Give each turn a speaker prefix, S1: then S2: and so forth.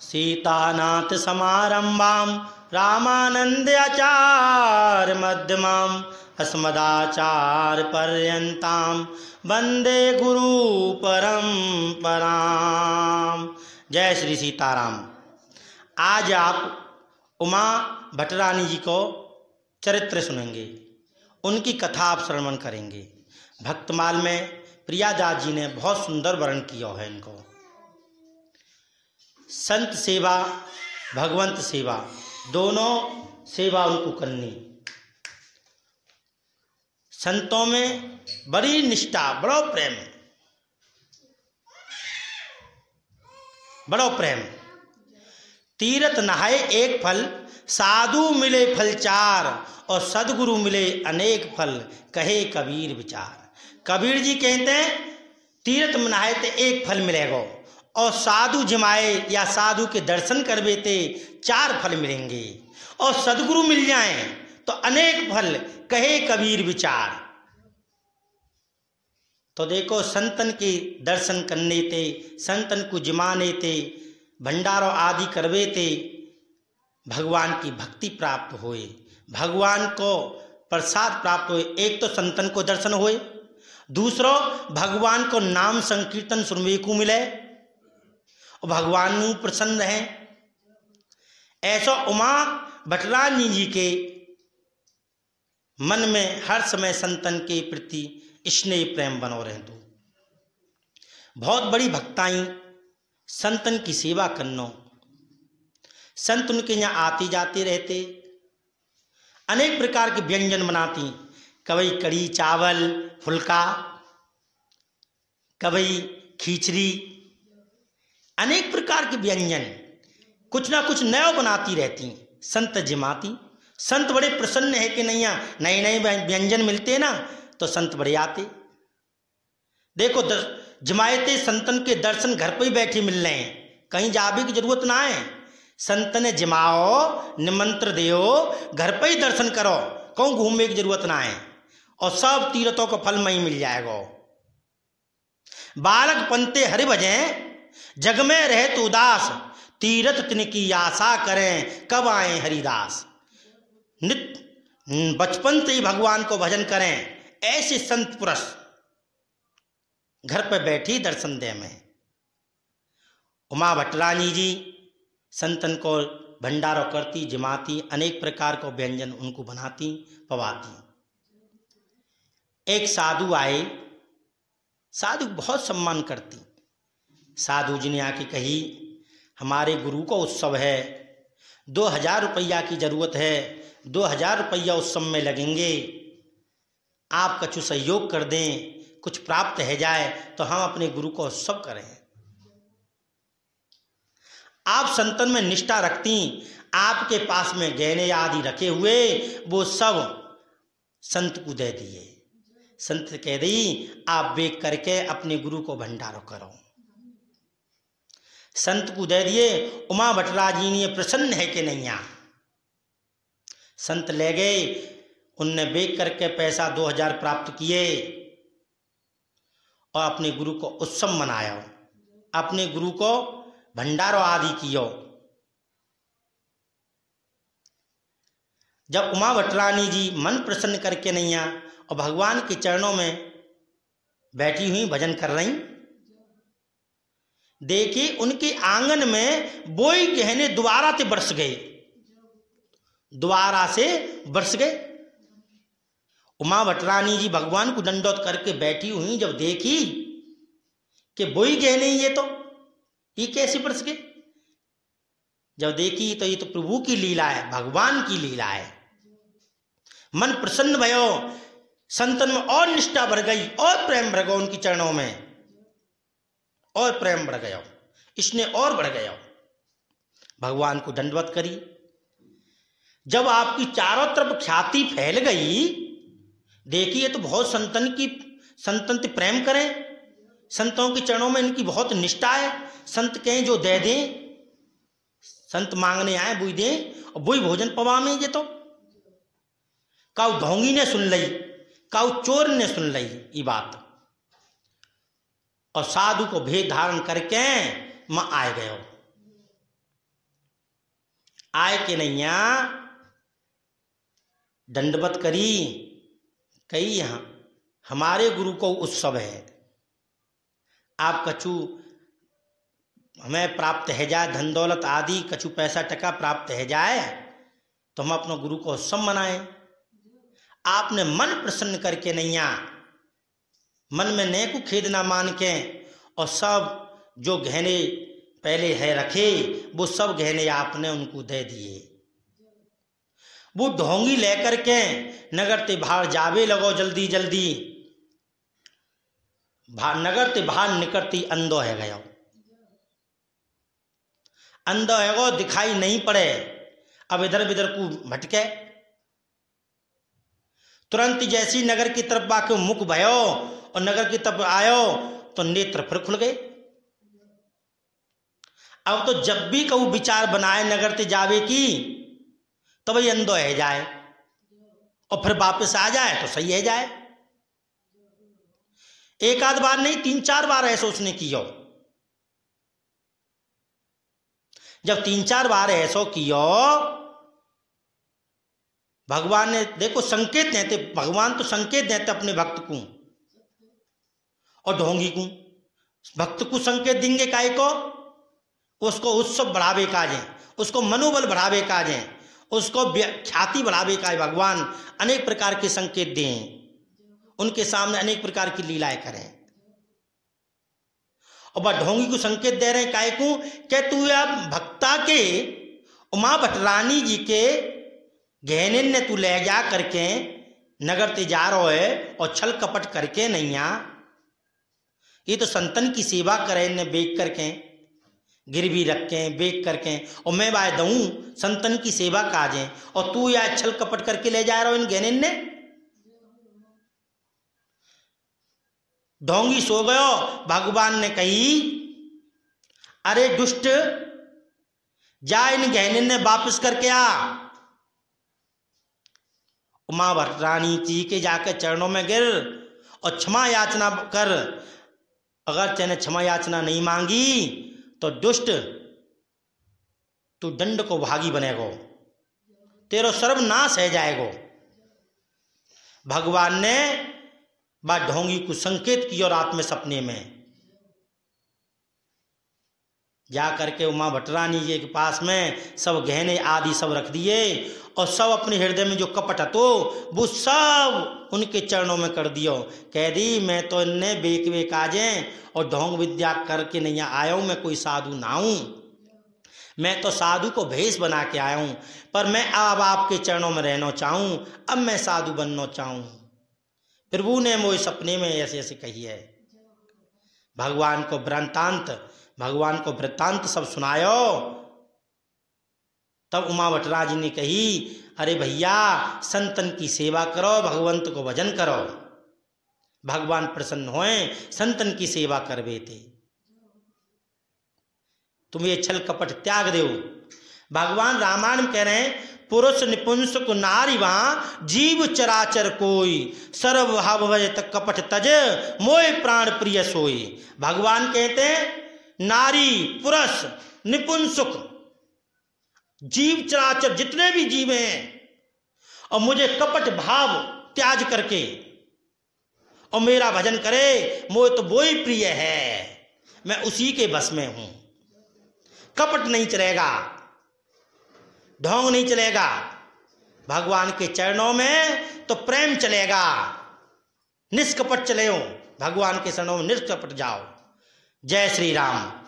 S1: सीतानाथ समारंभां रामानंदाचार्य मध्यमाम् अस्मदाचार्य पर्यन्तां वंदे गुरु परंपरां। जय श्री सीताराम। आज आप उमा भट्टरानी जी को चरित्र सुनेंगे, उनकी कथा आप श्रवण करेंगे। भक्तमाल में प्रियादास जी ने बहुत सुंदर वर्णन किया है इनको। संत सेवा भगवंत सेवा दोनों सेवा उनको करनी। संतों में बड़ी निष्ठा, बड़ो प्रेम। तीरथ नहाए एक फल, साधु मिले फल चार, और सदगुरु मिले अनेक फल, कहे कबीर विचार। कबीर जी कहते हैं तीर्थ में नहाए तो एक फल मिलेगा, और साधु जमाए या साधु के दर्शन करवे ते 4 फल मिलेंगे, और सदगुरु मिल जाएं तो अनेक फल, कहे कबीर विचार। तो देखो, संतन के दर्शन करने ते, संतन को जमाने ते, भंडारो आदि करवे ते भगवान की भक्ति प्राप्त होए, भगवान को प्रसाद प्राप्त होए। एक तो संतन को दर्शन होए, दूसरो भगवान को नाम संकीर्तन सुनने को मिले और भगवान प्रसन्न रहे। ऐसा उमा भट्टरानी जी के मन में हर समय संतन के प्रति स्नेह प्रेम बनो रहे। तो बहुत बड़ी भक्ताई संतन की सेवा करनो। संत उनके यहाँ आते जाते रहते, अनेक प्रकार के व्यंजन बनाती, कभी कड़ी चावल फुल्का, कभी खिचड़ी, अनेक प्रकार के व्यंजन कुछ ना कुछ नया बनाती रहती। संत जिमाती, संत बड़े प्रसन्न है कि नहीं, नए नए व्यंजन मिलते ना तो संत बड़े आते। देखो जमायते संतन के दर्शन घर पर ही बैठे मिल रहे हैं, कहीं जाने की जरूरत ना है। संतन जिमाओ, निमंत्र देओ, घर पर ही दर्शन करो, कहूँ घूमने की जरूरत ना है, और सब तीर्थों का फल में ही मिल जाएगा। बालक पंते हरि भजें, जग में रहे तो उदास, तीरथ तिनकी आशा करें, कब आए हरिदास। नित्य बचपन से ही भगवान को भजन करें, ऐसे संत पुरुष घर पर बैठी दर्शन दे में। उमा भट्टरानी जी संतन को भंडारो करती, जमाती, अनेक प्रकार को व्यंजन उनको बनाती, पवाती। एक साधु आए, साधु बहुत सम्मान करती। साधु जी ने आके कही, हमारे गुरु को उत्सव है, 2000 रुपया की जरूरत है, 2000 रुपया उत्सव में लगेंगे, आप कुछ सहयोग कर दें, कुछ प्राप्त है जाए तो हम अपने गुरु को उत्सव करें। आप संतन में निष्ठा रखती, आपके पास में गहने आदि रखे हुए वो सब संत को दे दिए। संत कह दी, आप बेच करके अपने गुरु को भंडारो करो। संत को दे दिए। उमा भट्टरानी जी प्रसन्न है कि नहीं, संत ले गए, उनने बेच करके पैसा 2000 प्राप्त किए और अपने गुरु को उत्सव मनाया, अपने गुरु को भंडारो आदि कियो। जब उमा भट्टरानी जी मन प्रसन्न करके नहीं और भगवान के चरणों में बैठी हुई भजन कर रही, देखी उनके आंगन में बोई गहने दोबारा से बरस गए, दोबारा से बरस गए। उमा भट्टरानी जी भगवान को दंडोत करके बैठी हुई, जब देखी कि बोई गहने ये कैसे बरस गए, जब देखी तो ये तो प्रभु की लीला है, भगवान की लीला है। मन प्रसन्न भयो, संतन में और निष्ठा बढ़ गई, और प्रेम बढ़ गया उनकी चरणों में, और प्रेम बढ़ गया, इसने और बढ़ गया। भगवान को दंडवत करी। जब आपकी चारों तरफ ख्याति फैल गई, देखिए तो बहुत संतन से प्रेम करें, संतों के चरणों में इनकी बहुत निष्ठा है। संत कहें जो दे दें, संत मांगने आए वही दें, और वही भोजन पवा में। ये तो काऊ ढोंगी ने सुन ली, काऊ चोर ने सुन ली ये बात, और साधु को भेद धारण करके मां आए गए। आय के नैया दंडवत करी, कही यहाँ हमारे गुरु को उत्सव है, आप कछु हमें प्राप्त है जाए, धन दौलत आदि कछु पैसा टका प्राप्त है जाए तो हम अपने गुरु को उत्सव मनाएं। आपने मन प्रसन्न करके नैया, मन में नेकु खेद ना मान के, और सब जो गहने पहले है रखे वो सब गहने आपने उनको दे दिए। वो ढोंगी लेकर के नगर ते बाहर जावे लगो जल्दी जल्दी, नगर ते बाहर निकलती अंधो है गयो, अंधो है गो दिखाई नहीं पड़े, अब इधर बिधर को भटके। तुरंत जैसी नगर की तरफ बाके मुख भयो और नगर की तरफ आयो तो नेत्र फिर खुल गए। अब तो जब भी कहूँ विचार बनाए नगर ते जावे की तो भाई अंधो है जाए और फिर वापस आ जाए तो सही है जाए। एक आध बार नहीं, 3-4 बार ऐसा उसने कियो। जब 3-4 बार ऐसा कियो, भगवान ने देखो संकेत देते, भगवान तो संकेत देते अपने भक्त को और ढोंगी को। भक्त को संकेत देंगे काय को, उसको उत्सव बढ़ावे काजे, उसको मनोबल बढ़ावे काजे, उसको ख्याति बढ़ावे का भगवान अनेक प्रकार के संकेत दें, उनके सामने अनेक प्रकार की लीलाएं करें। और वह ढोंगी को संकेत दे रहे हैं काय को, क्या तू या भक्ता के उमा भट्टरानी जी के गहने ने तू ले जा करके नगर ते जा रहा है और छल कपट करके नैया, ये तो संतन की सेवा करे ने बेच करके गिरवी रख के बेच करके, और मैं बाय दऊं संतन की सेवा काजें, और तू या छल कपट करके ले जा रहा हो इन गहने ने। ढोंगी सो गयो। भगवान ने कही अरे दुष्ट, जा इन गहने ने वापस करके आ। उमा भट्टरानी जी के जाकर चरणों में गिर और क्षमा याचना कर। अगर तेने क्षमा याचना नहीं मांगी तो दुष्ट तू दंड को भागी बनेगो, तेरो सर्वनाश है जाएगो। भगवान ने बात ढोंगी को संकेत किया रात में सपने में जा करके उमा भट्टरानी जी के पास में सब गहने आदि सब रख दिए और सब अपने हृदय में जो कपट तो वो सब उनके चरणों में कर दियो। कह दी मैं तो इनने बेक बेक आजे और ढोंग विद्या करके नहीं आया हूँ, मैं कोई साधु ना हूँ, मैं तो साधु को भेष बना के आया हूँ, पर मैं अब आपके चरणों में रहना चाहूँ, अब मैं साधु बनना चाहूँ। प्रभु ने मोए सपने में ऐसे ऐसे कही है। भगवान को वृत्तांत सब सुनायो। तब उमा भट्टरानी जी ने कही अरे भैया संतन की सेवा करो, भगवंत को भजन करो, भगवान प्रसन्न होए, संतन की सेवा करवे थे। तुम ये छल कपट त्याग दो। भगवान रामायण में कह रहे हैं पुरुष निपुंसक नारी वहां जीव चराचर कोई, सर्व भाव भजत कपट तज मोय प्राण प्रिय सोई। भगवान कहते हैं नारी पुरुष निपुंसक जीव चराचर जितने भी जीव हैं और मुझे कपट भाव त्याग करके और मेरा भजन करे, मोय तो वो ही प्रिय है, मैं उसी के बस में हूं। कपट नहीं चलेगा, ढोंग नहीं चलेगा, भगवान के चरणों में तो प्रेम चलेगा। निष्कपट चले हो, भगवान के चरणों में निष्कपट जाओ। जय श्री राम।